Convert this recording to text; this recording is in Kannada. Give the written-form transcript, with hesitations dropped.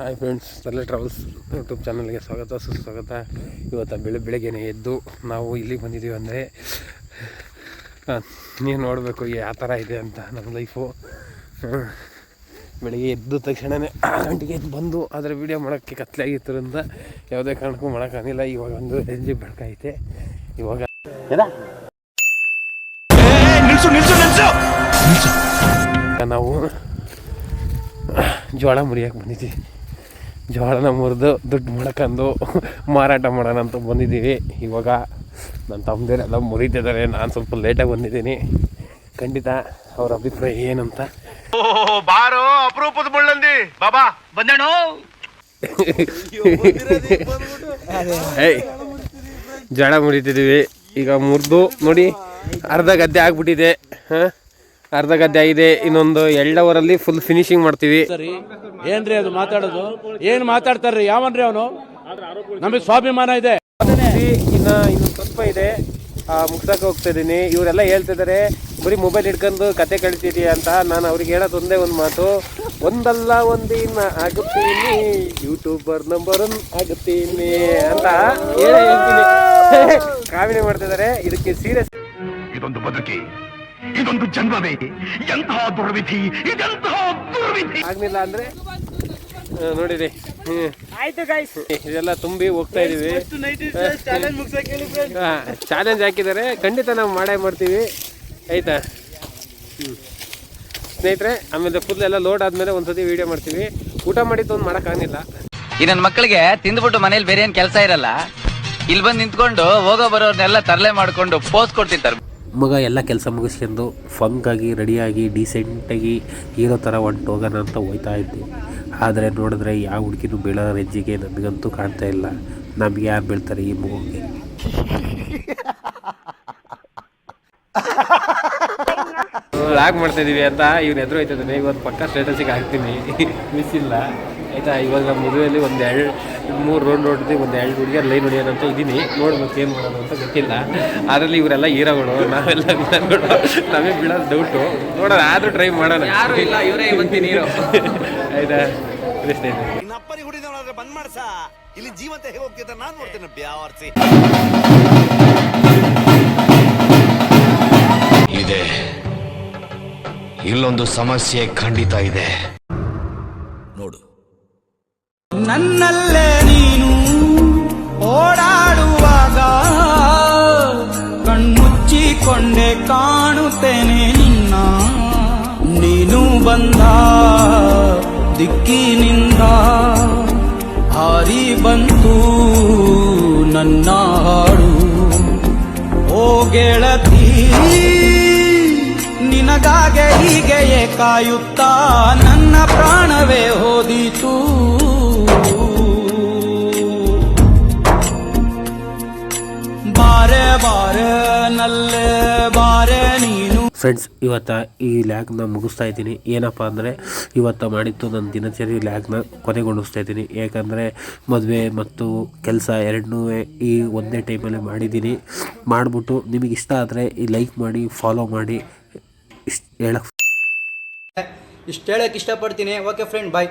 ಹಾಯ್ ಫ್ರೆಂಡ್ಸ್, ತಲೆ ಟ್ರಾವೆಲ್ಸ್ ಯೂಟ್ಯೂಬ್ ಚಾನಲ್ಗೆ ಸ್ವಾಗತ ಸುಸ್ವಾಗತ. ಇವತ್ತು ಬೆಳಗ್ಗೆನೇ ಎದ್ದು ನಾವು ಇಲ್ಲಿಗೆ ಬಂದಿದ್ದೀವಿ. ಅಂದರೆ ನೀವು ನೋಡಬೇಕು ಯಾವ ಥರ ಇದೆ ಅಂತ ನಮ್ಮ ಲೈಫು. ಬೆಳಗ್ಗೆ ಎದ್ದು ತಕ್ಷಣವೇ 6 ಗಂಟೆಗೆ ಎದ್ದು ಬಂದು ಅದರ ವೀಡಿಯೋ ಮಾಡೋಕ್ಕೆ ಕತ್ಲೆ ಆಗಿದ್ದರಿಂದ ಯಾವುದೇ ಕಾರಣಕ್ಕೂ ಮಾಡೋಕ್ಕಾಗಿಲ್ಲ. ಇವಾಗ ಒಂದು ರೇಂಜಿಗೆ ಬೆಳಕೈತೆ. ಇವಾಗ ನಾವು ಜೋಳ ಮುರಿಯೋಕೆ ಬಂದಿದ್ದೀವಿ. ಜೋಳನ ಮುರಿದು ದುಡ್ಡು ಮಾಡ್ಕೊಂಡು ಮಾರಾಟ ಮಾಡೋಣ ಅಂತ ಬಂದಿದ್ದೀವಿ. ಇವಾಗ ನನ್ನ ತಮ್ಮದೇನೆಲ್ಲ ಮುರಿತಿದ್ದಾರೆ. ನಾನು ಸ್ವಲ್ಪ ಲೇಟಾಗಿ ಬಂದಿದ್ದೀನಿ. ಖಂಡಿತ ಅವ್ರ ಅಭಿಪ್ರಾಯ ಏನಂತ. ಬಾರೋ ಅಪರೂಪದ ಮುಳ್ಳಂದಿ ಬಾಬಾ ಬಂದೇಣು. ಏಯ್, ಜೋಳ ಮುರಿತಿದ್ದೀವಿ. ಈಗ ಮುರಿದು ನೋಡಿ ಅರ್ಧ ಗದ್ದೆ ಆಗ್ಬಿಟ್ಟಿದೆ. ಅರ್ಧ ಗದ್ದೆ ಆಗಿದೆ. ಇನ್ನೊಂದು 2 ಅವರಲ್ಲಿ ಫುಲ್ ಫಿನಿಶಿಂಗ್ ಮಾಡ್ತೀವಿ. ಏನ್ರಿ ಅದು ಮಾತಾಡೋದು? ಏನ್ ಮಾತಾಡ್ತಾರ್ರಿ? ಯಾವನ್ರಿ ಅವನು? ನಮಗೆ ಸ್ವಾಭಿಮಾನ ಇದೆ. ಇನ್ನೊಂದು ಸ್ವಲ್ಪ ಇದೆ, ಮುಗ್ಸಕ್ಕೆ ಹೋಗ್ತಾ ಇದ್ದೀನಿ. ಇವರೆಲ್ಲ ಹೇಳ್ತಿದ್ದಾರೆ ಬರೀ ಮೊಬೈಲ್ ಹಿಡ್ಕೊಂಡು ಕತೆ ಕಳಿತಿದೀಯ ಅಂತ. ನಾನು ಅವ್ರಿಗೆ ಹೇಳೋದು ಒಂದೇ ಒಂದು ಮಾತು, ಒಂದಲ್ಲ ಒಂದಿನ ಆಗುತ್ತೀನಿ ಯೂಟ್ಯೂಬರ್ ನಂಬರ್ 1 ಆಗುತ್ತೀನಿ ಅಂತ ಹೇಳ್ತೀನಿ. ಕಾಮಿಡಿ ಮಾಡ್ತಿದ್ದಾರೆ. ಇದಕ್ಕೆ ಸೀರಿಯಸ್. ಇದೊಂದು ಬದುಕಿ, ಇದೊಂದು ಜನ್ಮವೇ, ಎಂತಹ ದುರ್ವಿಧಿ, ಇದೆಂತಹ ದುರ್ವಿಧಿ. ಆಗ್ಲಿಲ್ಲ ಅಂದ್ರೆ ನೋಡಿರಿ, ಇದೆಲ್ಲ ತುಂಬಿ ಹೋಗ್ತಾ ಇದೀವಿ. ಚಾಲೆಂಜ್ ಹಾಕಿದ್ದಾರೆ. ಖಂಡಿತ ನಾವು ಮಾಡೇ ಮಾಡ್ತೀವಿ, ಆಯ್ತಾ ಸ್ನೇಹಿತರೆ. ಆಮೇಲೆ ಫುಲ್ ಎಲ್ಲ ಲೋಡ್ ಆದ್ಮೇಲೆ ಒಂದ್ಸತಿ ವಿಡಿಯೋ ಮಾಡ್ತೀವಿ. ಊಟ ಮಾಡಿದ್ದು ಒಂದು ಮಾಡೋಕ್ಕಾಗಿಲ್ಲ. ಈ ನನ್ನ ಮಕ್ಕಳಿಗೆ ತಿಂದ್ಬಿಟ್ಟು ಮನೇಲಿ ಬೇರೆ ಏನ್ ಕೆಲಸ ಇರಲ್ಲ, ಇಲ್ಲಿ ಬಂದು ನಿಂತ್ಕೊಂಡು ಹೋಗೋ ಬರೋರ್ನೆಲ್ಲ ತರಲೆ ಮಾಡ್ಕೊಂಡು ಪೋಸ್ ಕೊಡ್ತಿರ್ತಾರೆ. ಮಗ ಎಲ್ಲ ಕೆಲಸ ಮುಗಿಸ್ಕೊಂಡು ಫಂಕಾಗಿ ರೆಡಿಯಾಗಿ ಡೀಸೆಂಟಾಗಿ ಹೀರೋ ಥರ ಹೊಂಟೋಗೋಣ ಅಂತ ಹೋಯ್ತಾ ಇದ್ದೆ. ಆದರೆ ನೋಡಿದ್ರೆ ಯಾವ ಹುಡುಗಿನೂ ಬೀಳೋ ರೆಜ್ಜಿಗೆ ನಮಗಂತೂ ಕಾಣ್ತಾ ಇಲ್ಲ. ನಮಗೆ ಯಾರು ಬೀಳ್ತಾರೆ ಈ ಮಗುಗೆ? ಲಾಗ್ ಮಾಡ್ತಾಯಿದ್ದೀವಿ ಅಂತ ಇವ್ರು ಎದುರು ಹೋಯ್ತಿದ್ದಾನೆ. ಇವತ್ತು ಪಕ್ಕ ಸ್ಟೇಟಸಿಗೆ ಹಾಕ್ತೀನಿ, ಮಿಸ್ ಇಲ್ಲ, ಆಯಿತಾ. ಇವಾಗ ನಮ್ಮ ಮದುವೆಯಲ್ಲಿ ಒಂದು 2-3 ರೌಂಡ್ ಹೊಡೆದು ಒಂದು 2 ಹುಡುಗಿಯರು ಲೈನ್ ಹೊಡಿಯೋಣ ಅಂತ ಇದ್ದೀನಿ. ನೋಡ್ಬೇಕು ಏನು ಮಾಡೋದು ಅಂತ ಗೊತ್ತಿಲ್ಲ. ಅದರಲ್ಲಿ ಇವರೆಲ್ಲ ಹೀರೋಗಳು, ನಾವೆಲ್ಲ ವಿಲನ್ಗಳು. ನಮಗೆ ಬೀಳೋದು ಡೌಟು. ನೋಡೋಣ, ಆದರೂ ಟ್ರೈ ಮಾಡೋಣ. ಆಯಿತಾ ಅಪ್ಪರಿ ಹುಡಿದವನಾದ್ರೆ ಬಂದ್ ಮಾಡ್ಸ. ಇಲ್ಲಿ ಜೀವಂತ ಹೇಗೆ ಹೋಗ್ತಿದ್ದ ನಾನು ನೋಡ್ತೇನೆ. ಬ್ಯಾವರ್ಸಿ ಇದೆ, ಇಲ್ಲೊಂದು ಸಮಸ್ಯೆ ಖಂಡಿತ ಇದೆ. ನೋಡು, ನನ್ನಲ್ಲೇ ನೀನು ಓಡಾಡುವಾಗ ಕಣ್ಮುಚ್ಚಿಕೊಂಡೆ ಕಾಣುತ್ತೇನೆ ನಿನ್ನ. ನೀನು ಬಂದ ದಿಕ್ಕಿನಿಂದ ಹಾರಿ ಬಂತು ನನ್ನ ಹಾಡು. ಓ ಗೆಳತಿ, ನಿನಗಾಗೆ ಹೀಗೆಯೇ ಕಾಯುತ್ತಾ ನನ್ನ ಪ್ರಾಣವೇ ಹೋದಿತು. ಬಾರೆ ಬಾರೆ ನಲ್ಲೇ ಬಾರೆ ನೀನು. ಫ್ರೆಂಡ್ಸ್, ಇವತ್ತು ಈ ಲ್ಯಾಗ್ನ ಮುಗಿಸ್ತಾ ಇದ್ದೀನಿ. ಏನಪ್ಪ ಅಂದರೆ ಇವತ್ತು ಮಾಡಿದ್ದು ನನ್ನ ದಿನಚರಿ ಲ್ಯಾಗ್ನ ಕೊನೆಗೊಳಿಸ್ತಾ ಇದ್ದೀನಿ. ಯಾಕಂದರೆ ಮದುವೆ ಮತ್ತು ಕೆಲಸ ಎರಡನ್ನೂ ಈ ಒಂದೇ ಟೈಮಲ್ಲಿ ಮಾಡಿದ್ದೀನಿ. ಮಾಡಿಬಿಟ್ಟು ನಿಮಗೆ ಇಷ್ಟ ಆದರೆ ಈ ಲೈಕ್ ಮಾಡಿ, ಫಾಲೋ ಮಾಡಿ. ಇಷ್ಟು ಹೇಳಕ್ಕೆ ಇಷ್ಟಪಡ್ತೀನಿ. ಓಕೆ ಫ್ರೆಂಡ್, ಬಾಯ್.